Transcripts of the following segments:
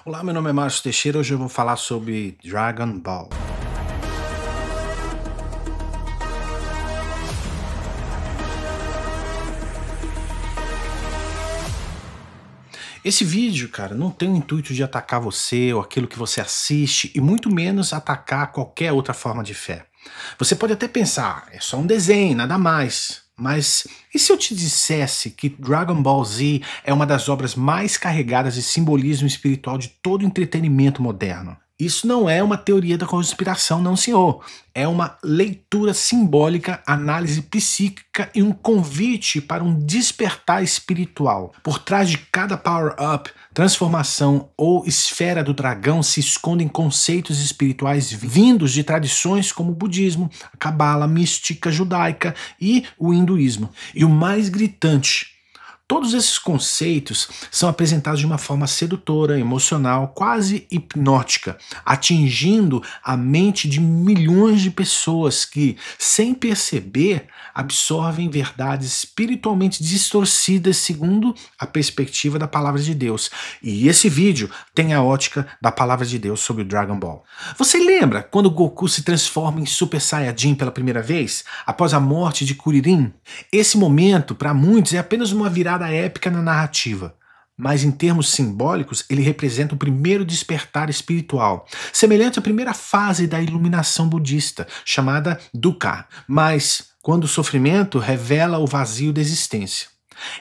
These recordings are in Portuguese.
Olá, meu nome é Márcio Teixeira. Hoje eu vou falar sobre Dragon Ball. Esse vídeo, cara, não tem o intuito de atacar você ou aquilo que você assiste e muito menos atacar qualquer outra forma de fé. Você pode até pensar, é só um desenho, nada mais. Mas e se eu te dissesse que Dragon Ball Z é uma das obras mais carregadas de simbolismo espiritual de todo o entretenimento moderno? Isso não é uma teoria da conspiração, não, senhor. É uma leitura simbólica, análise psíquica e um convite para um despertar espiritual. Por trás de cada power-up, transformação ou esfera do dragão se escondem conceitos espirituais vindos de tradições como o budismo, a cabala, a mística judaica e o hinduísmo. E o mais gritante, todos esses conceitos são apresentados de uma forma sedutora, emocional, quase hipnótica, atingindo a mente de milhões de pessoas que, sem perceber, absorvem verdades espiritualmente distorcidas segundo a perspectiva da palavra de Deus. E esse vídeo tem a ótica da palavra de Deus sobre o Dragon Ball. Você lembra quando Goku se transforma em Super Saiyajin pela primeira vez, após a morte de Kuririn? Esse momento, para muitos, é apenas uma virada épica na narrativa, mas em termos simbólicos ele representa o primeiro despertar espiritual, semelhante à primeira fase da iluminação budista, chamada Dukkha, mas quando o sofrimento revela o vazio da existência.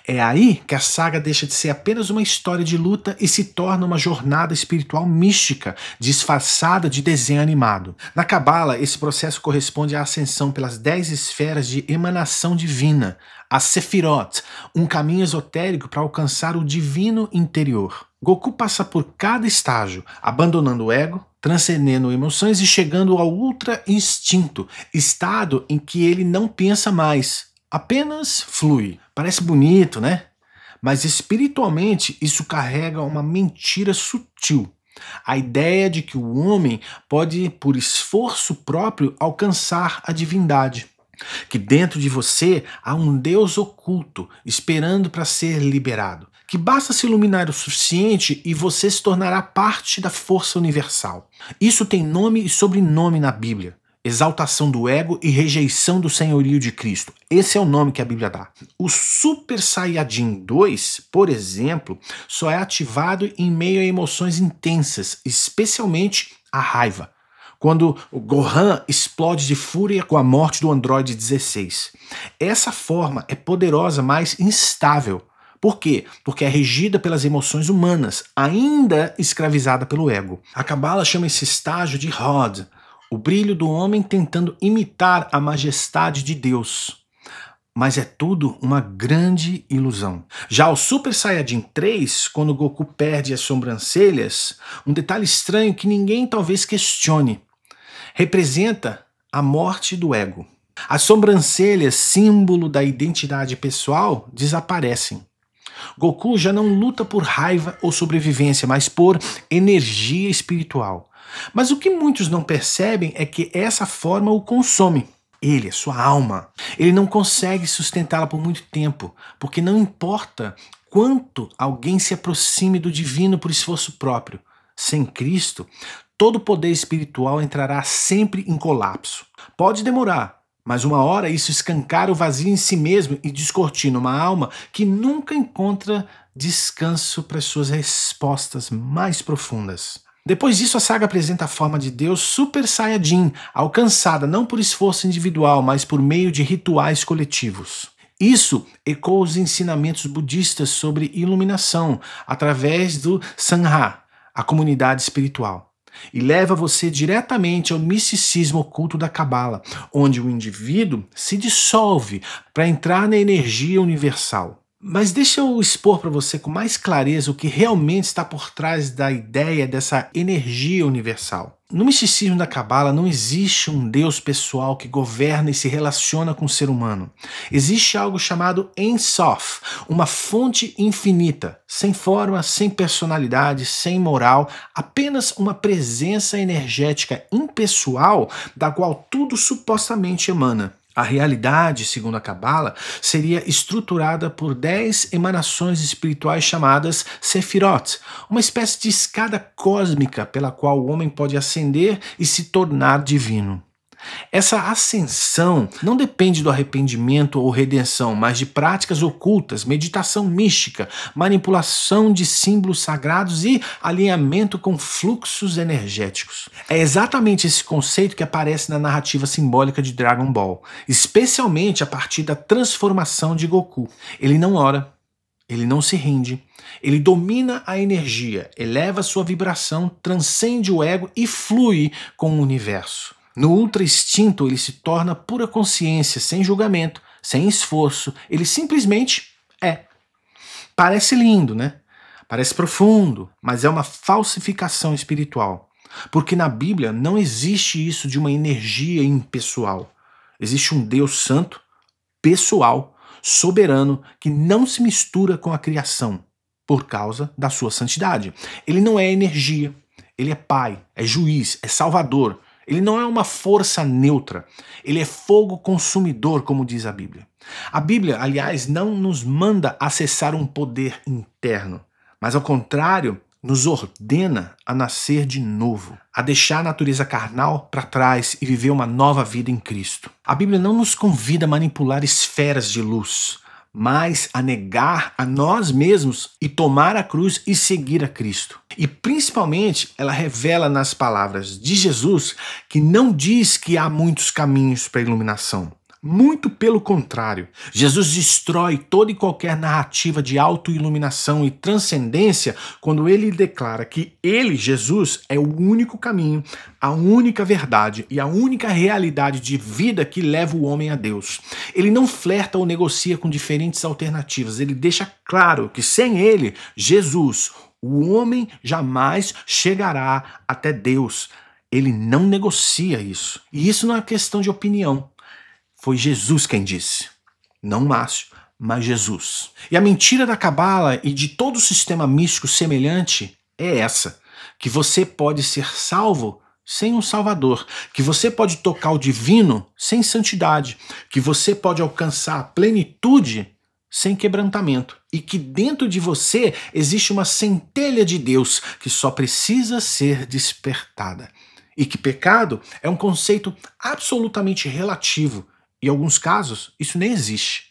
É aí que a saga deixa de ser apenas uma história de luta e se torna uma jornada espiritual mística, disfarçada de desenho animado. Na Cabala, esse processo corresponde à ascensão pelas 10 esferas de emanação divina, a Sefirot, um caminho esotérico para alcançar o divino interior. Goku passa por cada estágio, abandonando o ego, transcendendo emoções e chegando ao ultra instinto, estado em que ele não pensa mais, apenas flui. Parece bonito, né? Mas espiritualmente isso carrega uma mentira sutil. A ideia de que o homem pode, por esforço próprio, alcançar a divindade. Que dentro de você há um Deus oculto, esperando para ser liberado. Que basta se iluminar o suficiente e você se tornará parte da força universal. Isso tem nome e sobrenome na Bíblia. Exaltação do ego e rejeição do senhorio de Cristo. Esse é o nome que a Bíblia dá. O Super Saiyajin 2, por exemplo, só é ativado em meio a emoções intensas, especialmente a raiva. Quando o Gohan explode de fúria com a morte do Android 16. Essa forma é poderosa, mas instável. Por quê? Porque é regida pelas emoções humanas, ainda escravizada pelo ego. A Cabala chama esse estágio de Hod, o brilho do homem tentando imitar a majestade de Deus. Mas é tudo uma grande ilusão. Já o Super Saiyajin 3, quando Goku perde as sobrancelhas, um detalhe estranho que ninguém talvez questione, representa a morte do ego. As sobrancelhas, símbolo da identidade pessoal, desaparecem. Goku já não luta por raiva ou sobrevivência, mas por energia espiritual. Mas o que muitos não percebem é que essa forma o consome. Ele, a sua alma. Ele não consegue sustentá-la por muito tempo, porque não importa quanto alguém se aproxime do divino por esforço próprio. Sem Cristo, todo poder espiritual entrará sempre em colapso. Pode demorar, mas uma hora isso escancara o vazio em si mesmo e descortina uma alma que nunca encontra descanso para as suas respostas mais profundas. Depois disso, a saga apresenta a forma de Deus Super Saiyajin, alcançada não por esforço individual, mas por meio de rituais coletivos. Isso ecoa os ensinamentos budistas sobre iluminação, através do Sangha, a comunidade espiritual, e leva você diretamente ao misticismo oculto da Cabala, onde o indivíduo se dissolve para entrar na energia universal. Mas deixa eu expor para você com mais clareza o que realmente está por trás da ideia dessa energia universal. No misticismo da Cabala não existe um Deus pessoal que governa e se relaciona com o ser humano. Existe algo chamado Ein Sof, uma fonte infinita, sem forma, sem personalidade, sem moral, apenas uma presença energética impessoal da qual tudo supostamente emana. A realidade, segundo a Cabala, seria estruturada por 10 emanações espirituais chamadas Sefirot, uma espécie de escada cósmica pela qual o homem pode ascender e se tornar divino. Essa ascensão não depende do arrependimento ou redenção, mas de práticas ocultas, meditação mística, manipulação de símbolos sagrados e alinhamento com fluxos energéticos. É exatamente esse conceito que aparece na narrativa simbólica de Dragon Ball, especialmente a partir da transformação de Goku. Ele não ora, ele não se rende, ele domina a energia, eleva sua vibração, transcende o ego e flui com o universo. No ultra instinto, ele se torna pura consciência, sem julgamento, sem esforço. Ele simplesmente é. Parece lindo, né? Parece profundo, mas é uma falsificação espiritual. Porque na Bíblia não existe isso de uma energia impessoal. Existe um Deus santo, pessoal, soberano, que não se mistura com a criação, por causa da sua santidade. Ele não é energia, ele é pai, é juiz, é salvador. Ele não é uma força neutra, ele é fogo consumidor, como diz a Bíblia. A Bíblia, aliás, não nos manda acessar um poder interno, mas ao contrário, nos ordena a nascer de novo, a deixar a natureza carnal para trás e viver uma nova vida em Cristo. A Bíblia não nos convida a manipular esferas de luz, mas a negar a nós mesmos e tomar a cruz e seguir a Cristo. E principalmente ela revela nas palavras de Jesus que não diz que há muitos caminhos para a iluminação. Muito pelo contrário, Jesus destrói toda e qualquer narrativa de autoiluminação e transcendência quando ele declara que ele, Jesus, é o único caminho, a única verdade e a única realidade de vida que leva o homem a Deus. Ele não flerta ou negocia com diferentes alternativas, ele deixa claro que sem ele, Jesus, o homem jamais chegará até Deus. Ele não negocia isso. E isso não é questão de opinião. Foi Jesus quem disse, não Márcio, mas Jesus. E a mentira da Cabala e de todo o sistema místico semelhante é essa, que você pode ser salvo sem um salvador, que você pode tocar o divino sem santidade, que você pode alcançar a plenitude sem quebrantamento, e que dentro de você existe uma centelha de Deus que só precisa ser despertada. E que pecado é um conceito absolutamente relativo. Em alguns casos, isso nem existe.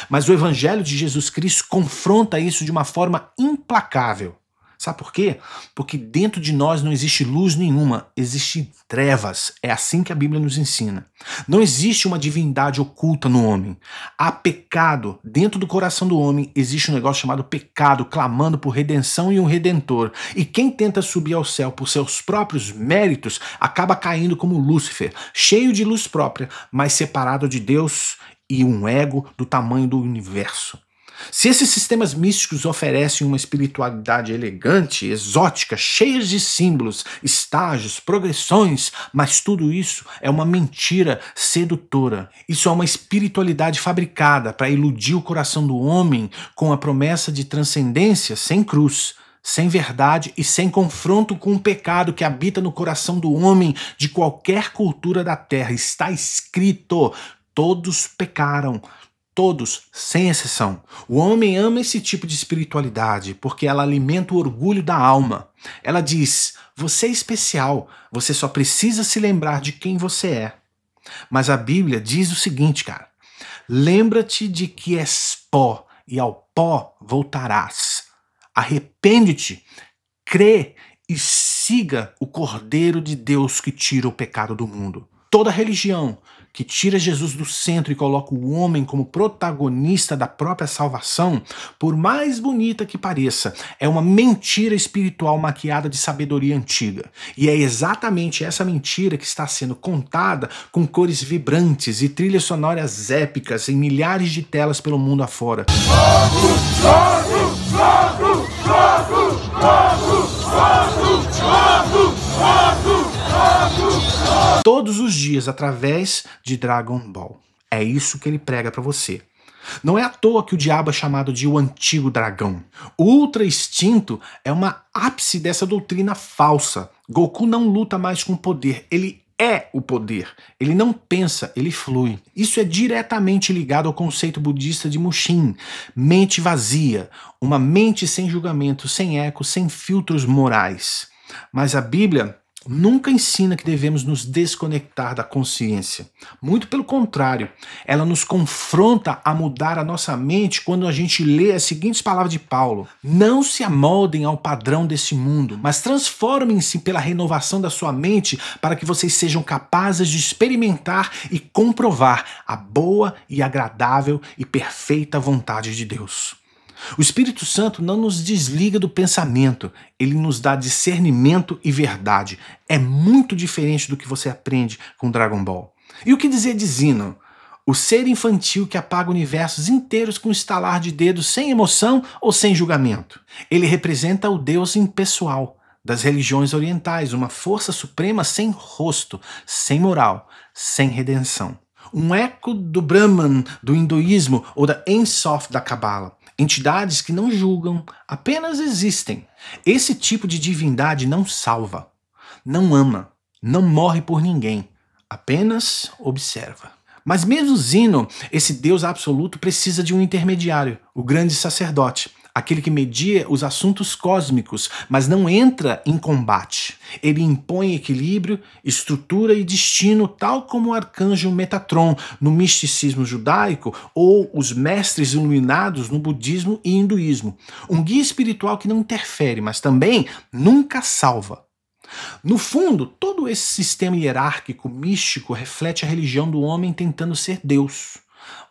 Mas o Evangelho de Jesus Cristo confronta isso de uma forma implacável. Sabe por quê? Porque dentro de nós não existe luz nenhuma, existem trevas. É assim que a Bíblia nos ensina. Não existe uma divindade oculta no homem. Há pecado. Dentro do coração do homem existe um negócio chamado pecado, clamando por redenção e um redentor. E quem tenta subir ao céu por seus próprios méritos acaba caindo como Lúcifer, cheio de luz própria, mas separado de Deus e um ego do tamanho do universo. Se esses sistemas místicos oferecem uma espiritualidade elegante, exótica, cheia de símbolos, estágios, progressões, mas tudo isso é uma mentira sedutora. Isso é uma espiritualidade fabricada para iludir o coração do homem com a promessa de transcendência sem cruz, sem verdade e sem confronto com o pecado que habita no coração do homem de qualquer cultura da terra. Está escrito: todos pecaram. Todos, sem exceção. O homem ama esse tipo de espiritualidade porque ela alimenta o orgulho da alma. Ela diz: você é especial, você só precisa se lembrar de quem você é. Mas a Bíblia diz o seguinte, cara: lembra-te de que és pó e ao pó voltarás. Arrepende-te, crê e siga o Cordeiro de Deus que tira o pecado do mundo. Toda religião que tira Jesus do centro e coloca o homem como protagonista da própria salvação, por mais bonita que pareça, é uma mentira espiritual maquiada de sabedoria antiga. E é exatamente essa mentira que está sendo contada com cores vibrantes e trilhas sonoras épicas em milhares de telas pelo mundo afora. Todos os dias através de Dragon Ball. É isso que ele prega para você. Não é à toa que o diabo é chamado de o antigo dragão. O ultra instinto é uma ápice dessa doutrina falsa. Goku não luta mais com poder, ele é o poder. Ele não pensa, ele flui. Isso é diretamente ligado ao conceito budista de Mushin, mente vazia, uma mente sem julgamento, sem eco, sem filtros morais. Mas a Bíblia nunca ensina que devemos nos desconectar da consciência. Muito pelo contrário, ela nos confronta a mudar a nossa mente quando a gente lê as seguintes palavras de Paulo: não se amoldem ao padrão desse mundo, mas transformem-se pela renovação da sua mente para que vocês sejam capazes de experimentar e comprovar a boa e agradável e perfeita vontade de Deus. O Espírito Santo não nos desliga do pensamento, ele nos dá discernimento e verdade. É muito diferente do que você aprende com Dragon Ball. E o que dizer de Zeno? O ser infantil que apaga universos inteiros com um estalar de dedos sem emoção ou sem julgamento. Ele representa o Deus impessoal das religiões orientais, uma força suprema sem rosto, sem moral, sem redenção. Um eco do Brahman, do hinduísmo ou da Ein Sof da Cabala. Entidades que não julgam, apenas existem. Esse tipo de divindade não salva, não ama, não morre por ninguém, apenas observa. Mas mesmo Zeno, esse Deus absoluto, precisa de um intermediário, o grande sacerdote, aquele que media os assuntos cósmicos, mas não entra em combate. Ele impõe equilíbrio, estrutura e destino, tal como o arcanjo Metatron no misticismo judaico ou os mestres iluminados no budismo e hinduísmo. Um guia espiritual que não interfere, mas também nunca salva. No fundo, todo esse sistema hierárquico místico reflete a religião do homem tentando ser Deus,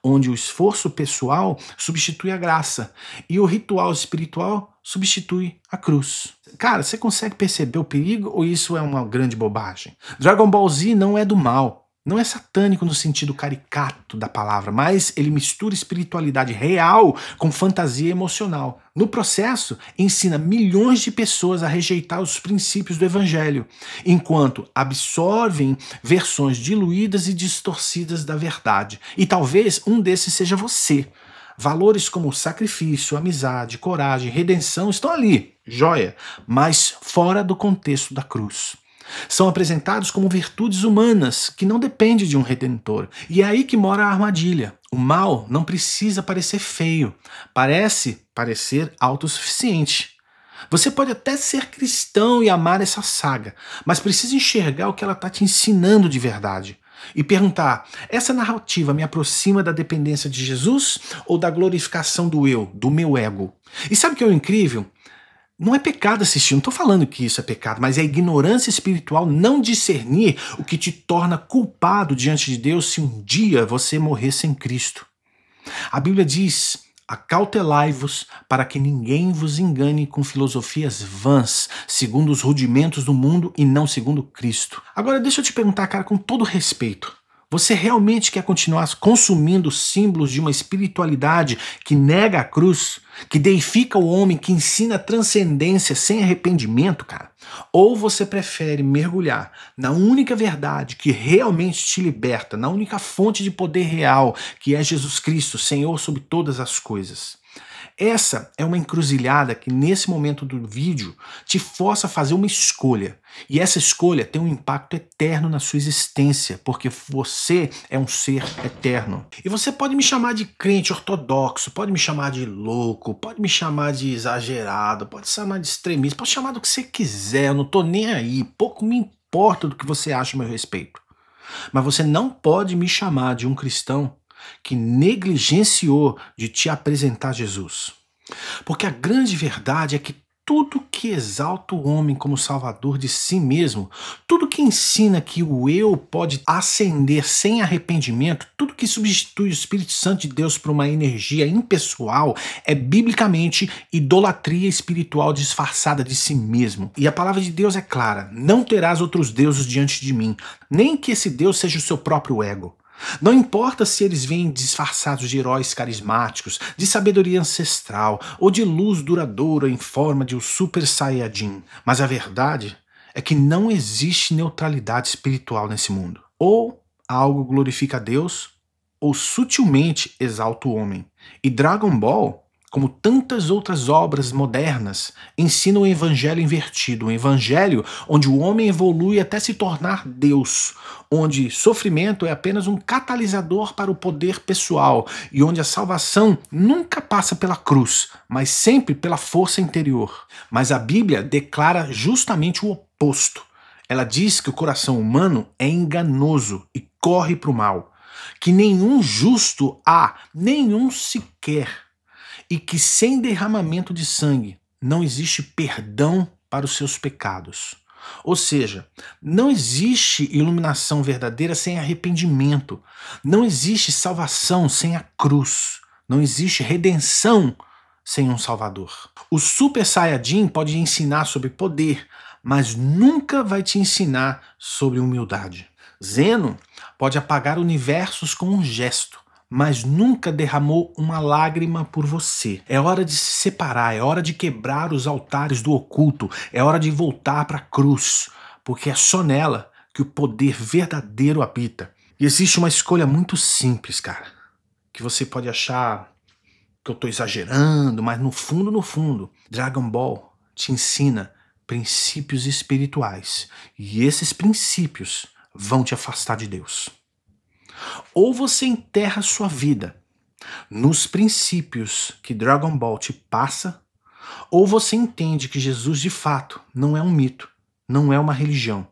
onde o esforço pessoal substitui a graça e o ritual espiritual substitui a cruz. Cara, você consegue perceber o perigo ou isso é uma grande bobagem? Dragon Ball Z não é do mal. Não é satânico no sentido caricato da palavra, mas ele mistura espiritualidade real com fantasia emocional. No processo, ensina milhões de pessoas a rejeitar os princípios do evangelho, enquanto absorvem versões diluídas e distorcidas da verdade. E talvez um desses seja você. Valores como sacrifício, amizade, coragem, redenção estão ali, joia, mas fora do contexto da cruz. São apresentados como virtudes humanas que não dependem de um redentor. E é aí que mora a armadilha. O mal não precisa parecer feio, parece parecer autossuficiente. Você pode até ser cristão e amar essa saga, mas precisa enxergar o que ela está te ensinando de verdade. E perguntar, essa narrativa me aproxima da dependência de Jesus ou da glorificação do eu, do meu ego? E sabe o que é o incrível? Não é pecado assistir, não estou falando que isso é pecado, mas é ignorância espiritual não discernir o que te torna culpado diante de Deus se um dia você morrer sem Cristo. A Bíblia diz, acautelai-vos para que ninguém vos engane com filosofias vãs, segundo os rudimentos do mundo e não segundo Cristo. Agora deixa eu te perguntar, cara, com todo respeito. Você realmente quer continuar consumindo símbolos de uma espiritualidade que nega a cruz, que deifica o homem, que ensina transcendência sem arrependimento, cara? Ou você prefere mergulhar na única verdade que realmente te liberta, na única fonte de poder real, que é Jesus Cristo, Senhor sobre todas as coisas? Essa é uma encruzilhada que nesse momento do vídeo te força a fazer uma escolha. E essa escolha tem um impacto eterno na sua existência, porque você é um ser eterno. E você pode me chamar de crente ortodoxo, pode me chamar de louco, pode me chamar de exagerado, pode chamar de extremista, pode chamar do que você quiser, eu não tô nem aí, pouco me importa do que você acha a meu respeito. Mas você não pode me chamar de um cristão que negligenciou de te apresentar Jesus. Porque a grande verdade é que tudo que exalta o homem como salvador de si mesmo, tudo que ensina que o eu pode ascender sem arrependimento, tudo que substitui o Espírito Santo de Deus por uma energia impessoal, é biblicamente idolatria espiritual disfarçada de si mesmo. E a palavra de Deus é clara, não terás outros deuses diante de mim, nem que esse Deus seja o seu próprio ego. Não importa se eles vêm disfarçados de heróis carismáticos, de sabedoria ancestral ou de luz duradoura em forma de um super saiyajin, mas a verdade é que não existe neutralidade espiritual nesse mundo. Ou algo glorifica a Deus, ou sutilmente exalta o homem. E Dragon Ball como tantas outras obras modernas, ensina o evangelho invertido, um evangelho onde o homem evolui até se tornar Deus, onde sofrimento é apenas um catalisador para o poder pessoal e onde a salvação nunca passa pela cruz, mas sempre pela força interior. Mas a Bíblia declara justamente o oposto. Ela diz que o coração humano é enganoso e corre para o mal, que nenhum justo há, nenhum sequer, e que sem derramamento de sangue não existe perdão para os seus pecados. Ou seja, não existe iluminação verdadeira sem arrependimento, não existe salvação sem a cruz, não existe redenção sem um Salvador. O Super Saiyajin pode ensinar sobre poder, mas nunca vai te ensinar sobre humildade. Zeno pode apagar universos com um gesto, mas nunca derramou uma lágrima por você. É hora de se separar, é hora de quebrar os altares do oculto, é hora de voltar para a cruz, porque é só nela que o poder verdadeiro habita. E existe uma escolha muito simples, cara, que você pode achar que eu estou exagerando, mas no fundo, Dragon Ball te ensina princípios espirituais, e esses princípios vão te afastar de Deus. Ou você enterra sua vida nos princípios que Dragon Ball te passa, ou você entende que Jesus de fato não é um mito, não é uma religião.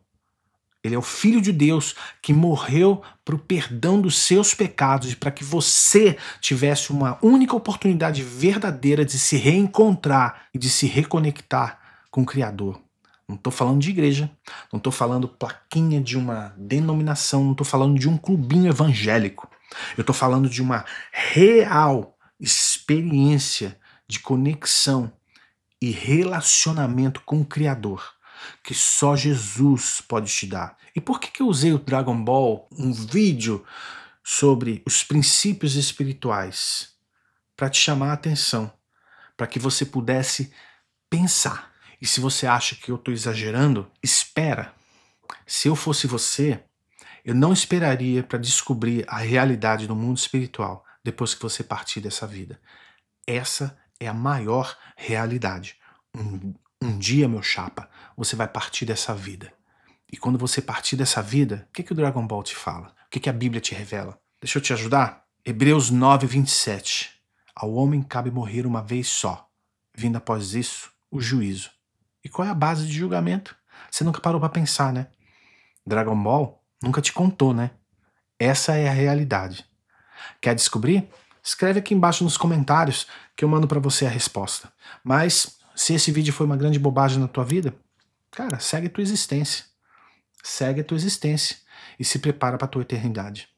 Ele é o Filho de Deus que morreu para o perdão dos seus pecados e para que você tivesse uma única oportunidade verdadeira de se reencontrar e de se reconectar com o Criador. Não estou falando de igreja, não estou falando plaquinha de uma denominação, não estou falando de um clubinho evangélico. Eu estou falando de uma real experiência de conexão e relacionamento com o Criador, que só Jesus pode te dar. E por que eu usei o Dragon Ball, um vídeo sobre os princípios espirituais? Para te chamar a atenção, para que você pudesse pensar. E se você acha que eu estou exagerando, espera. Se eu fosse você, eu não esperaria para descobrir a realidade do mundo espiritual depois que você partir dessa vida. Essa é a maior realidade. Um dia, meu chapa, você vai partir dessa vida. E quando você partir dessa vida, o que o Dragon Ball te fala? O que a Bíblia te revela? Deixa eu te ajudar? Hebreus 9:27. Ao homem cabe morrer uma vez só, vindo após isso o juízo. E qual é a base de julgamento? Você nunca parou para pensar, né? Dragon Ball nunca te contou, né? Essa é a realidade. Quer descobrir? Escreve aqui embaixo nos comentários que eu mando para você a resposta. Mas se esse vídeo foi uma grande bobagem na tua vida, cara, segue a tua existência. Segue a tua existência e se prepara para a tua eternidade.